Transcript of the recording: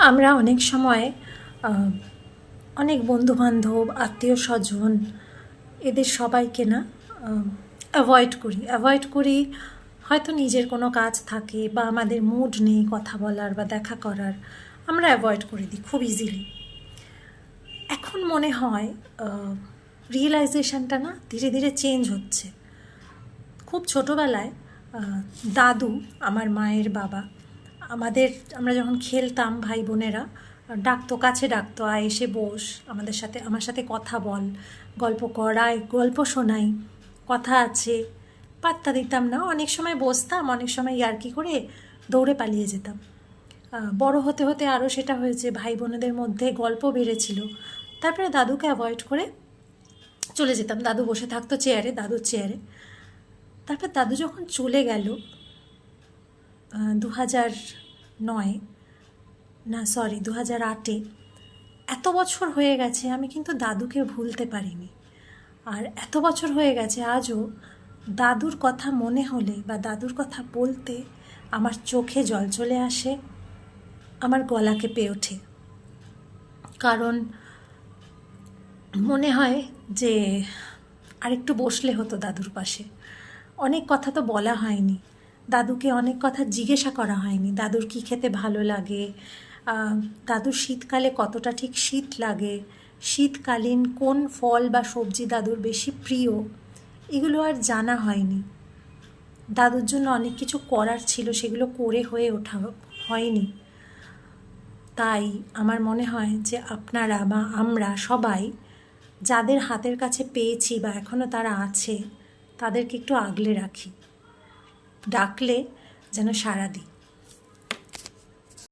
আমরা অনেক সময় অনেক বন্ধুবান্ধব আত্মীয় স্বজন এদের সবাইকে না অ্যাভয়েড করি। হয়তো নিজের কোনো কাজ থাকে বা আমাদের মুড নেই কথা বলার বা দেখা করার, আমরা অ্যাভয়েড করে দিই খুব ইজিলি। এখন মনে হয় রিয়েলাইজেশনটা না ধীরে ধীরে চেঞ্জ হচ্ছে। খুব ছোটোবেলায় দাদু, আমার মায়ের বাবা, আমরা যখন খেলতাম ভাই বোনেরা, ডাকতো, কাছে ডাকতো, আয় এসে বস, আমার সাথে কথা বল, গল্প করায়, গল্প শোনাই, কথা আছে। পাত্তা দিতাম না, অনেক সময় বসতাম, অনেক সময় ইয়ার্কি করে দৌড়ে পালিয়ে যেতাম। বড় হতে হতে আরও সেটা হয়েছে, ভাই বোনেদের মধ্যে গল্প বেড়েছিল। তারপরে দাদুকে অ্যাভয়েড করে চলে যেতাম, দাদু বসে থাকতো চেয়ারে, দাদুর চেয়ারে। তারপর দাদু যখন চলে গেল 2008-এ, এত বছর হয়ে গেছে, আমি কিন্তু দাদুকে ভুলতে পারিনি। আর এত বছর হয়ে গেছে, আজও দাদুর কথা মনে হলে বা দাদুর কথা বলতে আমার চোখে জল চলে আসে, আমার গলা কেঁপে ওঠে। কারণ মনে হয় যে আরেকটু বসলে হতো দাদুর পাশে। অনেক কথা তো বলা হয়নি, দাদুকে অনেক কথা জিজ্ঞাসা করা হয়নি। দাদুর কী খেতে ভালো লাগে, দাদুর শীতকালে কতটা ঠিক শীত লাগে, শীতকালীন কোন ফল বা সবজি দাদুর বেশি প্রিয়, এগুলো আর জানা হয়নি। দাদুর জন্য অনেক কিছু করার ছিল, সেগুলো করে হয়ে ওঠা হয়নি। তাই আমার মনে হয় যে আপনারা বা আমরা সবাই যাদের হাতের কাছে পেয়েছি বা এখনও তারা আছে, তাদেরকে একটু আগলে রাখি, ডাকলে যেন সাড়া দিই।